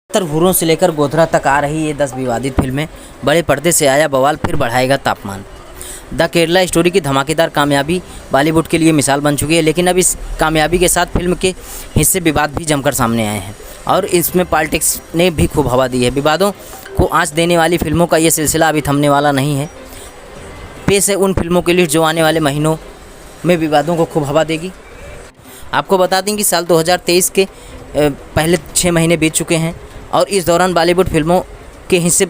हूरों से लेकर गोधरा तक आ रही ये 10 विवादित फिल्में, बड़े पर्दे से आया बवाल फिर बढ़ाएगा तापमान। द केरला स्टोरी की धमाकेदार कामयाबी बॉलीवुड के लिए मिसाल बन चुकी है, लेकिन अब इस कामयाबी के साथ फिल्म के हिस्से विवाद भी जमकर सामने आए हैं और इसमें पॉलिटिक्स ने भी खूब हवा दी है। विवादों को आंच देने वाली फिल्मों का ये सिलसिला अभी थमने वाला नहीं है। पेश है उन फिल्मों की लिस्ट जो आने वाले महीनों में विवादों को खूब हवा देगी। आपको बता दें कि साल 2023 के पहले 6 महीने बीत चुके हैं और इस दौरान बॉलीवुड फिल्मों के हिस्से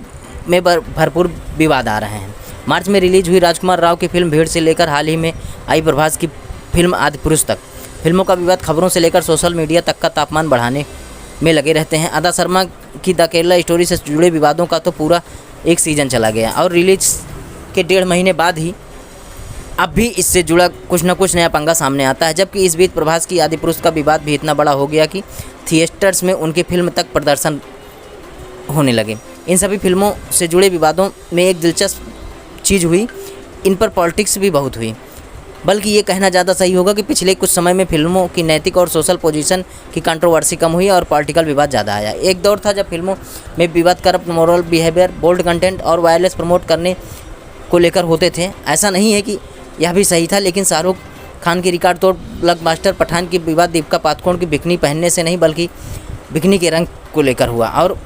में भरपूर विवाद आ रहे हैं। मार्च में रिलीज हुई राजकुमार राव की फिल्म भीड़ से लेकर हाल ही में आई प्रभास की फिल्म आदिपुरुष तक, फिल्मों का विवाद खबरों से लेकर सोशल मीडिया तक का तापमान बढ़ाने में लगे रहते हैं। अदा शर्मा की द केरला स्टोरी से जुड़े विवादों का तो पूरा एक सीजन चला गया और रिलीज के 1.5 महीने बाद ही अब भी इससे जुड़ा कुछ न कुछ नया पंगा सामने आता है। जबकि इस बीच प्रभास की आदिपुरुष का विवाद भी इतना बड़ा हो गया कि थिएटर्स में उनकी फिल्म तक प्रदर्शन होने लगे। इन सभी फिल्मों से जुड़े विवादों में एक दिलचस्प चीज़ हुई, इन पर पॉलिटिक्स भी बहुत हुई। बल्कि ये कहना ज़्यादा सही होगा कि पिछले कुछ समय में फिल्मों की नैतिक और सोशल पोजीशन की कंट्रोवर्सी कम हुई और पॉलिटिकल विवाद ज़्यादा आया। एक दौर था जब फिल्मों में विवाद corrupt moral behaviour, bold content और वायलेंस प्रमोट करने को लेकर होते थे। ऐसा नहीं है कि यह भी सही था, लेकिन शाहरुख खान की रिकॉर्ड तोड़ ब्लॉकबस्टर पठान की विवाद दीपिका पादुकोण की बिकनी पहनने से नहीं बल्कि बिकनी के रंग को लेकर हुआ और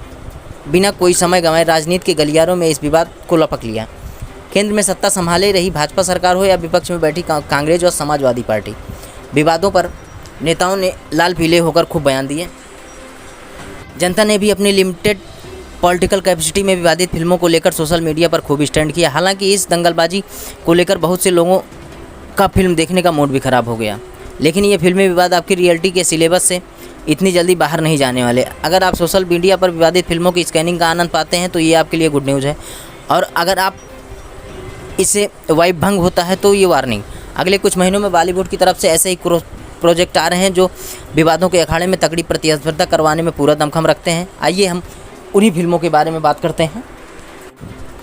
बिना कोई समय गंवाए राजनीति के गलियारों में इस विवाद को लपक लिया। केंद्र में सत्ता संभाले रही भाजपा सरकार हो या विपक्ष में बैठी कांग्रेस और समाजवादी पार्टी, विवादों पर नेताओं ने लाल पीले होकर खूब बयान दिए। जनता ने भी अपनी लिमिटेड पॉलिटिकल कैपेसिटी में विवादित फिल्मों को लेकर सोशल मीडिया पर खूब स्टैंड किया। हालांकि इस दंगलबाजी को लेकर बहुत से लोगों का फिल्म देखने का मूड भी ख़राब हो गया, लेकिन ये फिल्मी विवाद आपकी रियलिटी के सिलेबस से इतनी जल्दी बाहर नहीं जाने वाले। अगर आप सोशल मीडिया पर विवादित फिल्मों की स्कैनिंग का आनंद पाते हैं तो ये आपके लिए गुड न्यूज़ है, और अगर आप इससे वाइब भंग होता है तो ये वार्निंग। अगले कुछ महीनों में बॉलीवुड की तरफ से ऐसे ही प्रोजेक्ट आ रहे हैं जो विवादों के अखाड़े में तगड़ी प्रतिस्पर्धा करवाने में पूरा दमखम रखते हैं। आइए हम उन्हीं फिल्मों के बारे में बात करते हैं।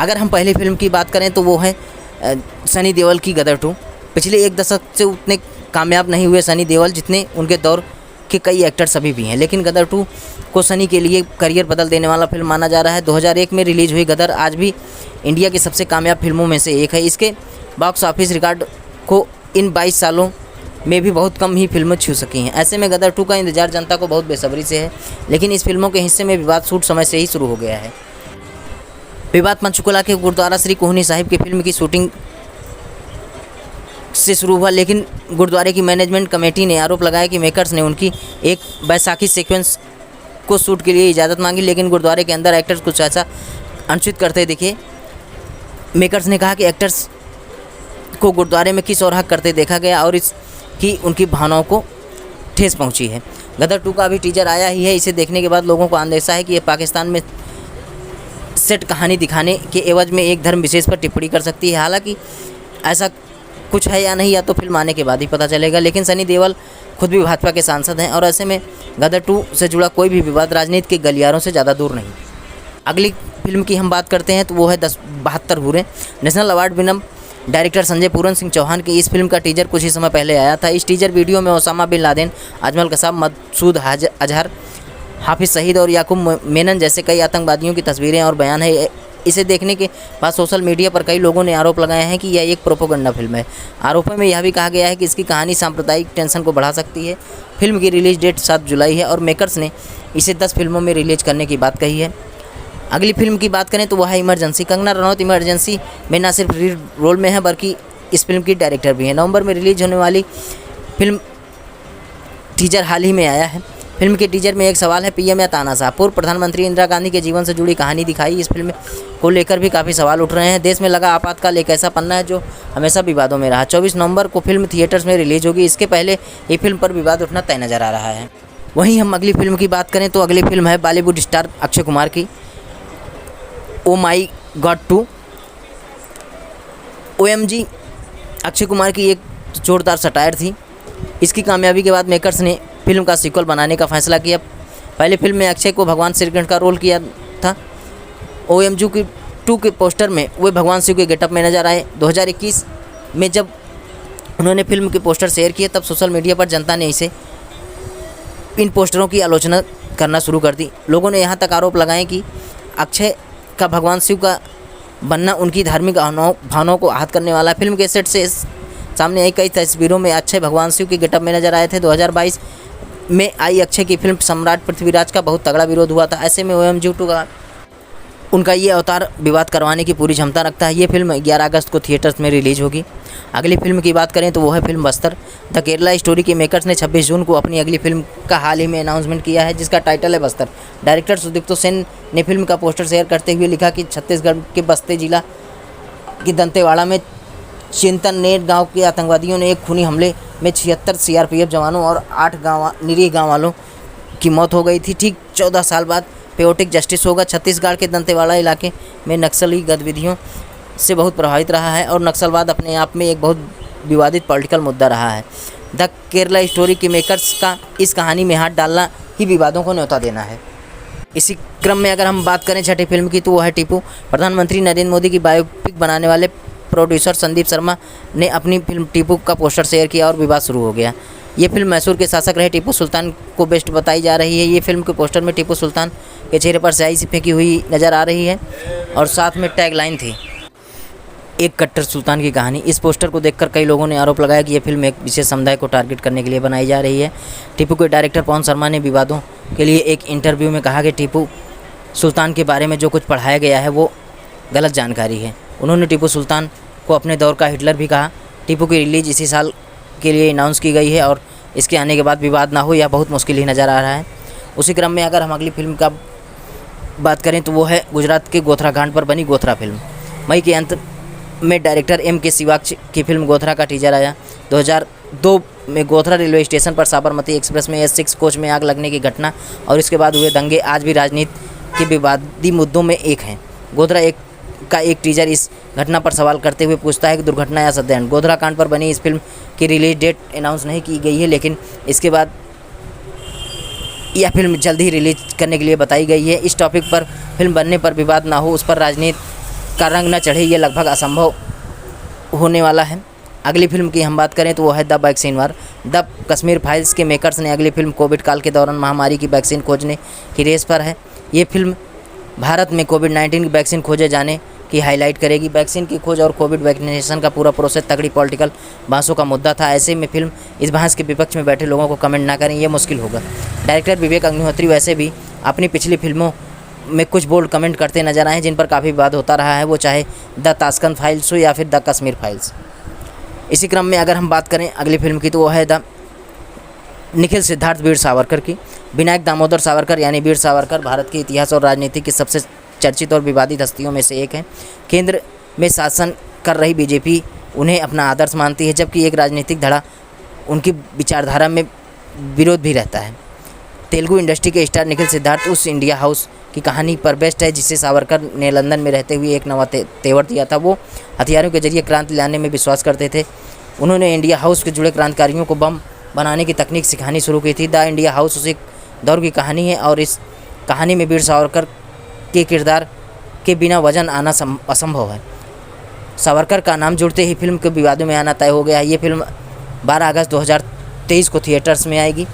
अगर हम पहली फिल्म की बात करें तो वो है सनी देओल की गदर 2। पिछले एक दशक से उतने कामयाब नहीं हुए सनी देओल जितने उनके दौर के कई एक्टर्स अभी भी हैं, लेकिन गदर 2 को सनी के लिए करियर बदल देने वाला फिल्म माना जा रहा है। 2001 में रिलीज़ हुई गदर आज भी इंडिया की सबसे कामयाब फिल्मों में से एक है। इसके बॉक्स ऑफिस रिकॉर्ड को इन 22 सालों में भी बहुत कम ही फिल्में छू सकी हैं। ऐसे में गदर 2 का इंतजार जनता को बहुत बेसब्री से है, लेकिन इस फिल्मों के हिस्से में विवाद शूट समय से ही शुरू हो गया है। विवाद पंचकुला के गुरुद्वारा श्री कोहनी साहिब की फिल्म की शूटिंग से शुरू हुआ, लेकिन गुरुद्वारे की मैनेजमेंट कमेटी ने आरोप लगाया कि मेकर्स ने उनकी एक बैसाखी सीक्वेंस को शूट के लिए इजाज़त मांगी, लेकिन गुरुद्वारे के अंदर एक्टर्स कुछ ऐसा अनुचित करते दिखे। मेकर्स ने कहा कि एक्टर्स को गुरुद्वारे में किस और हक करते देखा गया और इसकी उनकी भावनाओं को ठेस पहुंची है। गदर 2 का अभी टीजर आया ही है। इसे देखने के बाद लोगों को अंदेशा है कि ये पाकिस्तान में सेट कहानी दिखाने के एवज में एक धर्म विशेष पर टिप्पणी कर सकती है। हालांकि ऐसा कुछ है या नहीं, या तो फिल्म आने के बाद ही पता चलेगा, लेकिन सनी देओल खुद भी भाजपा के सांसद हैं और ऐसे में गदर 2 से जुड़ा कोई भी विवाद राजनीति के गलियारों से ज़्यादा दूर नहीं। अगली फिल्म की हम बात करते हैं तो वो है 72 हूरें। National award winner director Sanjay Puran Singh Chauhan की इस फिल्म का टीजर कुछ ही समय पहले आया था। इस टीजर वीडियो में Osama bin Laden, Ajmal Kasab, Masood Azhar, Hafiz Saeed और याकूब मेनन जैसे कई आतंकवादियों की तस्वीरें और बयान है। इसे देखने के बाद सोशल मीडिया पर कई लोगों ने आरोप लगाए हैं कि यह एक प्रोपेगेंडा फिल्म है। आरोपों में यह भी कहा गया है कि इसकी कहानी सांप्रदायिक टेंशन को बढ़ा सकती है। फिल्म की रिलीज डेट 7 जुलाई है और मेकर्स ने इसे 10 फिल्मों में रिलीज करने की बात कही है। अगली फिल्म की बात करें तो वह है इमरजेंसी। कंगना रनौत इमरजेंसी में न सिर्फ लीड रोल में है बल्कि इस फिल्म की डायरेक्टर भी है। नवंबर में रिलीज होने वाली फिल्म टीजर हाल ही में आया है। फिल्म के टीजर में एक सवाल है पीएम या तानाशाह। पूर्व प्रधानमंत्री इंदिरा गांधी के जीवन से जुड़ी कहानी दिखाई। इस फिल्म को लेकर भी काफ़ी सवाल उठ रहे हैं। देश में लगा आपातकाल एक ऐसा पन्ना है जो हमेशा विवादों में रहा। 24 नवंबर को फिल्म थिएटर्स में रिलीज होगी। इसके पहले ये फिल्म पर विवाद उठना तय नज़र आ रहा है। वहीं हम अगली फिल्म की बात करें तो अगली फिल्म है बॉलीवुड स्टार अक्षय कुमार की ओ माई गॉड 2। OMG अक्षय कुमार की एक जोरदार सटायर थी। इसकी कामयाबी के बाद मेकर्स ने फिल्म का सीक्वल बनाने का फैसला किया। पहले फिल्म में अक्षय को भगवान श्री कृष्ण का रोल किया था। OMG की 2 के पोस्टर में वे भगवान शिव के गेटअप में नजर आए। 2021 में जब उन्होंने फिल्म के पोस्टर शेयर किए तब सोशल मीडिया पर जनता ने इसे इन पोस्टरों की आलोचना करना शुरू कर दी। लोगों ने यहाँ तक आरोप लगाए कि अक्षय का भगवान शिव का बनना उनकी धार्मिक भावनाओं को आहत करने वाला है। फिल्म के सेट से सामने आई कई तस्वीरों में अक्षय भगवान शिव के गेटअप में नजर आए थे। 2022 में आई अक्षय की फिल्म सम्राट पृथ्वीराज का बहुत तगड़ा विरोध हुआ था। ऐसे में OMG2 का उनका ये अवतार विवाद करवाने की पूरी क्षमता रखता है। ये फिल्म 11 अगस्त को थिएटर्स में रिलीज होगी। अगली फिल्म की बात करें तो वो है film Bastar. The Kerala story के मेकर्स ने 26 जून को अपनी अगली फिल्म का हाल ही में अनाउंसमेंट किया है, जिसका टाइटल है बस्तर। डायरेक्टर सुदीप्तो सेन ने फिल्म का पोस्टर शेयर करते हुए लिखा कि छत्तीसगढ़ के बस्ते जिला की दंतेवाड़ा में चिंतनेर गाँव के आतंकवादियों ने एक खूनी हमले में 76 CRPF जवानों और 8 निरीह गाँव वालों की मौत हो गई थी। ठीक 14 साल बाद पेओटिक जस्टिस होगा। छत्तीसगढ़ के दंतेवाड़ा इलाके में नक्सली गतिविधियों से बहुत प्रभावित रहा है और नक्सलवाद अपने आप में एक बहुत विवादित पॉलिटिकल मुद्दा रहा है। द केरला स्टोरी के मेकर्स का इस कहानी में हाथ डालना ही विवादों को न्योता देना है। इसी क्रम में अगर हम बात करें छठी फिल्म की तो वो है टीपू। प्रधानमंत्री नरेंद्र मोदी की बायोपिक बनाने वाले प्रोड्यूसर संदीप शर्मा ने अपनी फिल्म टीपू का पोस्टर शेयर किया और विवाद शुरू हो गया। ये फिल्म मैसूर के शासक रहे टीपू सुल्तान को बेस्ट बताई जा रही है। ये फिल्म के पोस्टर में टीपू सुल्तान के चेहरे पर स्याही सी फेंकी हुई नज़र आ रही है और साथ में टैगलाइन थी, एक कट्टर सुल्तान की कहानी। इस पोस्टर को देखकर कई लोगों ने आरोप लगाया कि यह फिल्म एक विशेष समुदाय को टारगेट करने के लिए बनाई जा रही है। टीपू के डायरेक्टर पवन शर्मा ने विवादों के लिए एक इंटरव्यू में कहा कि टीपू सुल्तान के बारे में जो कुछ पढ़ाया गया है वो गलत जानकारी है। उन्होंने टीपू सुल्तान को अपने दौर का हिटलर भी कहा। टीपू की रिलीज इसी साल के लिए अनाउंस की गई है और इसके आने के बाद विवाद ना हो यह बहुत मुश्किल ही नज़र आ रहा है। उसी क्रम में अगर हम अगली फिल्म का बात करें तो वो है गुजरात के गोथरा घाट पर बनी गोथरा फिल्म। मई के अंत में डायरेक्टर MK सिवाक की फिल्म गोथरा का टीजर आया। 2002 में गोथरा रेलवे स्टेशन पर साबरमती एक्सप्रेस में S6 कोच में आग लगने की घटना और इसके बाद हुए दंगे आज भी राजनीति के विवादी मुद्दों में एक हैं। गोथरा का एक टीजर इस घटना पर सवाल करते हुए पूछता है कि दुर्घटना या सत्यायन। गोधरा कांड पर बनी इस फिल्म की रिलीज डेट अनाउंस नहीं की गई है, लेकिन इसके बाद यह फिल्म जल्द ही रिलीज करने के लिए बताई गई है। इस टॉपिक पर फिल्म बनने पर विवाद ना हो, उस पर राजनीति का रंग न चढ़े, ये लगभग असंभव होने वाला है। अगली फिल्म की हम बात करें तो वो है the vaccine war. The Kashmir files के मेकर्स ने अगली फिल्म कोविड काल के दौरान महामारी की वैक्सीन खोजने की रेस पर है। ये फिल्म भारत में कोविड-19 की वैक्सीन खोजे जाने की हाईलाइट करेगी। वैक्सीन की खोज और कोविड वैक्सीनेशन का पूरा प्रोसेस तगड़ी पॉलिटिकल बहसों का मुद्दा था। ऐसे में फिल्म इस बहस के विपक्ष में बैठे लोगों को कमेंट ना करें, ये मुश्किल होगा। डायरेक्टर विवेक अग्निहोत्री वैसे भी अपनी पिछली फिल्मों में कुछ बोल्ड कमेंट करते नजर आए जिन पर काफ़ी विवाद होता रहा है, वो चाहे द ताशकंद फाइल्स हो या फिर द कश्मीर फाइल्स। इसी क्रम में अगर हम बात करें अगली फिल्म की तो वो है द निखिल सिद्धार्थ वीर सावरकर की। विनायक दामोदर सावरकर यानी वीर सावरकर भारत के इतिहास और राजनीति की सबसे चर्चित और विवादित हस्तियों में से एक हैं। केंद्र में शासन कर रही बीजेपी उन्हें अपना आदर्श मानती है, जबकि एक राजनीतिक धड़ा उनकी विचारधारा में विरोध भी रहता है। तेलुगु इंडस्ट्री के स्टार निखिल सिद्धार्थ उस इंडिया हाउस की कहानी पर बेस्ट है जिसे सावरकर ने लंदन में रहते हुए एक नवा तेवर दिया था। वो हथियारों के जरिए क्रांति लाने में विश्वास करते थे। उन्होंने इंडिया हाउस के जुड़े क्रांतिकारियों को बम बनाने की तकनीक सिखानी शुरू की थी। द इंडिया हाउस उसी दौर की कहानी है और इस कहानी में वीर सावरकर के किरदार के बिना वजन आना असंभव है। सावरकर का नाम जुड़ते ही फिल्म के विवादों में आना तय हो गया है। ये फिल्म 12 अगस्त 2023 को थिएटर्स में आएगी।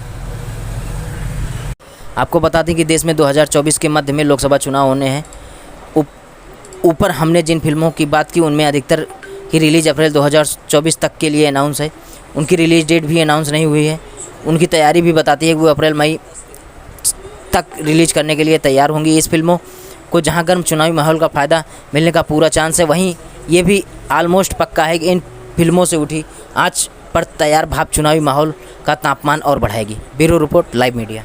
आपको बता दें कि देश में 2024 के मध्य में लोकसभा चुनाव होने हैं। ऊपर हमने जिन फिल्मों की बात की उनमें अधिकतर की रिलीज अप्रैल 2024 तक के लिए अनाउंस है। उनकी रिलीज डेट भी अनाउंस नहीं हुई है। उनकी तैयारी भी बताती है कि वो अप्रैल-मई तक रिलीज करने के लिए तैयार होंगी। इस फिल्मों को जहां गर्म चुनावी माहौल का फ़ायदा मिलने का पूरा चांस है, वहीं ये भी ऑलमोस्ट पक्का है कि इन फिल्मों से उठी आँच पर तैयार भाप चुनावी माहौल का तापमान और बढ़ाएगी। Bureau report, live media.